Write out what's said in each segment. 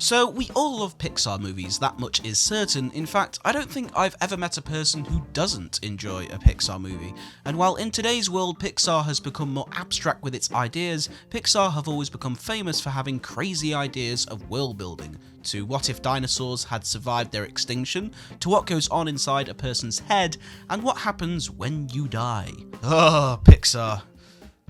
So we all love Pixar movies, that much is certain. In fact, I don't think I've ever met a person who doesn't enjoy a Pixar movie. And while in today's world Pixar has become more abstract with its ideas, Pixar have always become famous for having crazy ideas of world building, to what if dinosaurs had survived their extinction, to what goes on inside a person's head, and what happens when you die. Oh, Pixar,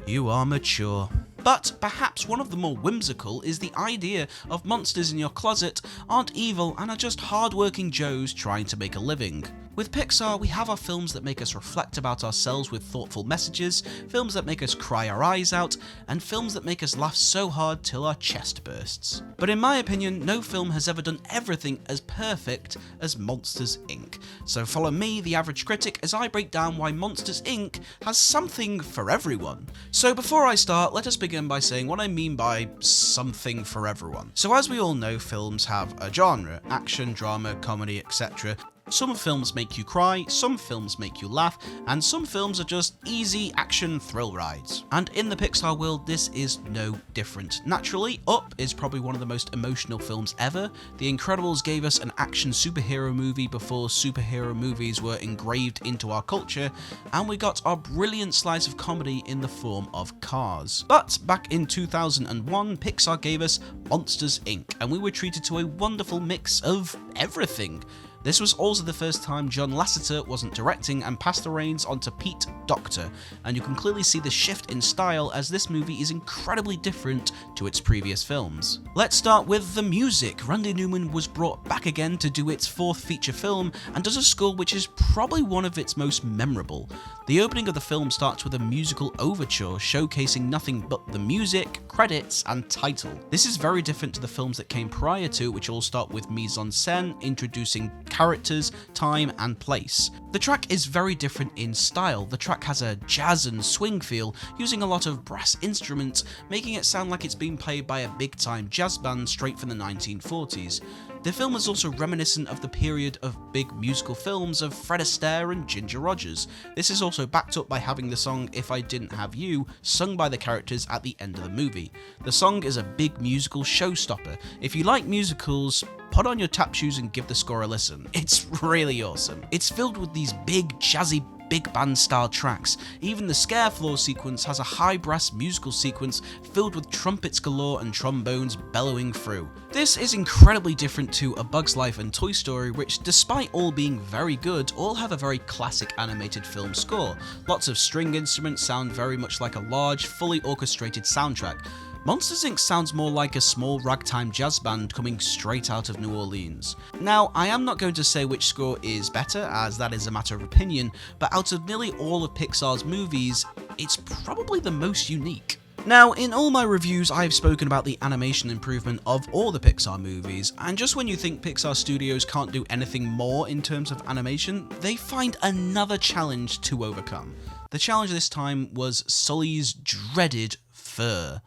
you are mature. But perhaps one of the more whimsical is the idea of monsters in your closet aren't evil and are just hard-working Joes trying to make a living. With Pixar, we have our films that make us reflect about ourselves with thoughtful messages, films that make us cry our eyes out, and films that make us laugh so hard till our chest bursts. But in my opinion, no film has ever done everything as perfect as Monsters, Inc. So follow me, the average critic, as I break down why Monsters, Inc. has something for everyone. So before I start, let us begin by saying what I mean by something for everyone. So as we all know, films have a genre: action, drama, comedy, etc. Some films make you cry, some films make you laugh, and some films are just easy action thrill rides. And in the Pixar world, this is no different. Naturally, Up is probably one of the most emotional films ever. The Incredibles gave us an action superhero movie before superhero movies were engraved into our culture, and we got our brilliant slice of comedy in the form of Cars. But back in 2001, Pixar gave us Monsters, Inc., and we were treated to a wonderful mix of everything. This was also the first time John Lasseter wasn't directing and passed the reins onto Pete Docter, and you can clearly see the shift in style as this movie is incredibly different to its previous films. Let's start with the music. Randy Newman was brought back again to do its fourth feature film and does a score which is probably one of its most memorable. The opening of the film starts with a musical overture showcasing nothing but the music, credits, and title. This is very different to the films that came prior to, which all start with mise-en-scène, introducing characters, time, and place. The track is very different in style. The track has a jazz and swing feel, using a lot of brass instruments, making it sound like it's being played by a big-time jazz band straight from the 1940s. The film is also reminiscent of the period of big musical films of Fred Astaire and Ginger Rogers. This is also backed up by having the song If I Didn't Have You sung by the characters at the end of the movie. The song is a big musical showstopper. If you like musicals, put on your tap shoes and give the score a listen. It's really awesome. It's filled with these big, jazzy, big band style tracks. Even the scare floor sequence has a high brass musical sequence filled with trumpets galore and trombones bellowing through. This is incredibly different to A Bug's Life and Toy Story, which, despite all being very good, all have a very classic animated film score. Lots of string instruments sound very much like a large, fully orchestrated soundtrack. Monsters, Inc. sounds more like a small ragtime jazz band coming straight out of New Orleans. Now, I am not going to say which score is better, as that is a matter of opinion, but out of nearly all of Pixar's movies, it's probably the most unique. Now, in all my reviews, I've spoken about the animation improvement of all the Pixar movies, and just when you think Pixar Studios can't do anything more in terms of animation, they find another challenge to overcome. The challenge this time was Sully's dreaded fur.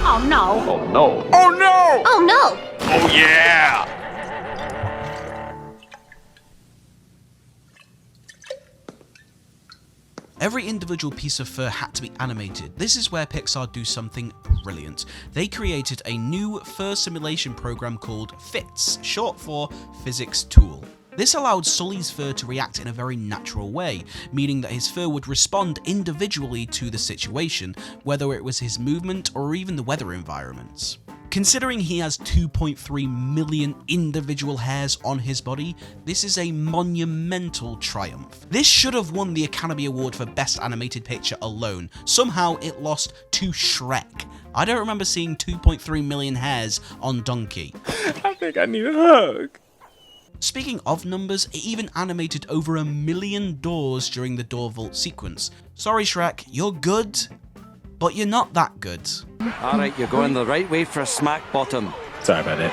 Oh no! Oh no! Oh no! Oh no! Oh yeah! Every individual piece of fur had to be animated. This is where Pixar do something brilliant. They created a new fur simulation program called FITS, short for Physics Tool. This allowed Sully's fur to react in a very natural way, meaning that his fur would respond individually to the situation, whether it was his movement or even the weather environments. Considering he has 2.3 million individual hairs on his body, this is a monumental triumph. This should have won the Academy Award for Best Animated Picture alone. Somehow it lost to Shrek. I don't remember seeing 2.3 million hairs on Donkey. I think I need a hug. Speaking of numbers, it even animated over 1 million doors during the door vault sequence. Sorry Shrek, you're good, but you're not that good. Alright, you're going the right way for a smack bottom. Sorry about it.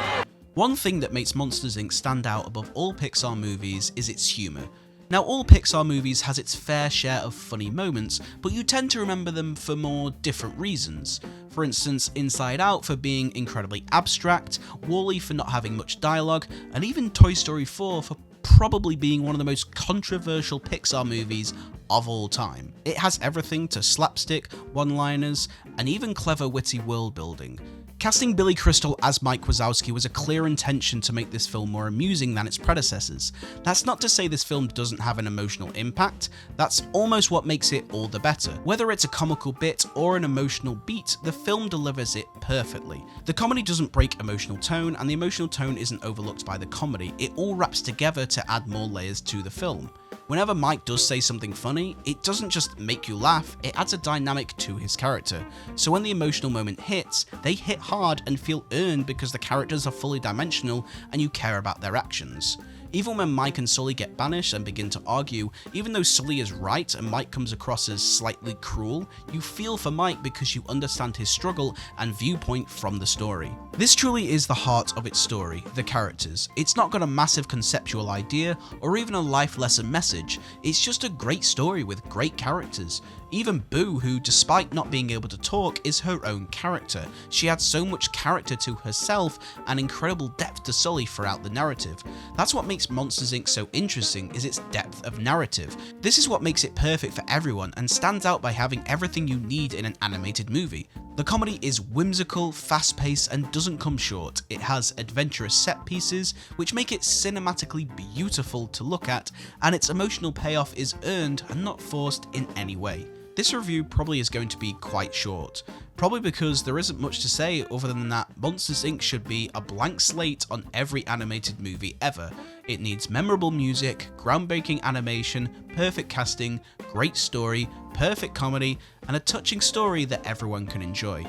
One thing that makes Monsters, Inc. stand out above all Pixar movies is its humour. Now, all Pixar movies has its fair share of funny moments, but you tend to remember them for more different reasons. For instance, Inside Out for being incredibly abstract, WALL-E for not having much dialogue, and even Toy Story 4 for probably being one of the most controversial Pixar movies of all time. It has everything to slapstick, one-liners, and even clever witty world building. Casting Billy Crystal as Mike Wazowski was a clear intention to make this film more amusing than its predecessors. That's not to say this film doesn't have an emotional impact, that's almost what makes it all the better. Whether it's a comical bit or an emotional beat, the film delivers it perfectly. The comedy doesn't break emotional tone, and the emotional tone isn't overlooked by the comedy. It all wraps together to add more layers to the film. Whenever Mike does say something funny, it doesn't just make you laugh, it adds a dynamic to his character. So when the emotional moment hits, they hit hard and feel earned because the characters are fully dimensional and you care about their actions. Even when Mike and Sully get banished and begin to argue, even though Sully is right and Mike comes across as slightly cruel, you feel for Mike because you understand his struggle and viewpoint from the story. This truly is the heart of its story, the characters. It's not got a massive conceptual idea or even a life lesson message, it's just a great story with great characters. Even Boo, who despite not being able to talk, is her own character. She adds so much character to herself and incredible depth to Sully throughout the narrative. That's what makes Monsters Inc. so interesting, is its depth of narrative. This is what makes it perfect for everyone and stands out by having everything you need in an animated movie. The comedy is whimsical, fast-paced, and doesn't come short. It has adventurous set pieces, which make it cinematically beautiful to look at, and its emotional payoff is earned and not forced in any way. This review probably is going to be quite short, probably because there isn't much to say other than that Monsters Inc. should be a blank slate on every animated movie ever. It needs memorable music, groundbreaking animation, perfect casting, great story, perfect comedy, and a touching story that everyone can enjoy.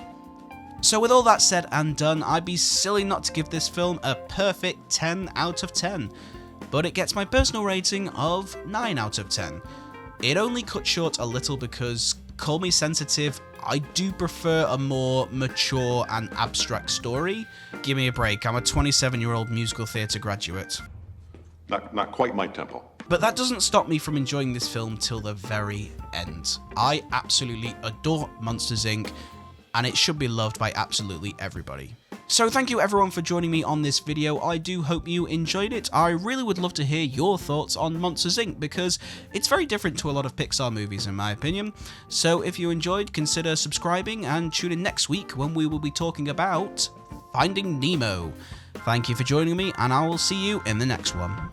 So with all that said and done, I'd be silly not to give this film a perfect 10 out of 10, but it gets my personal rating of 9 out of 10. It only cut short a little because, call me sensitive, I do prefer a more mature and abstract story. Give me a break, I'm a 27-year-old musical theatre graduate. Not quite my tempo. But that doesn't stop me from enjoying this film till the very end. I absolutely adore Monsters Inc., and it should be loved by absolutely everybody. So thank you everyone for joining me on this video. I do hope you enjoyed it. I really would love to hear your thoughts on Monsters Inc. because it's very different to a lot of Pixar movies in my opinion. So if you enjoyed, consider subscribing and tune in next week when we will be talking about Finding Nemo. Thank you for joining me, and I will see you in the next one.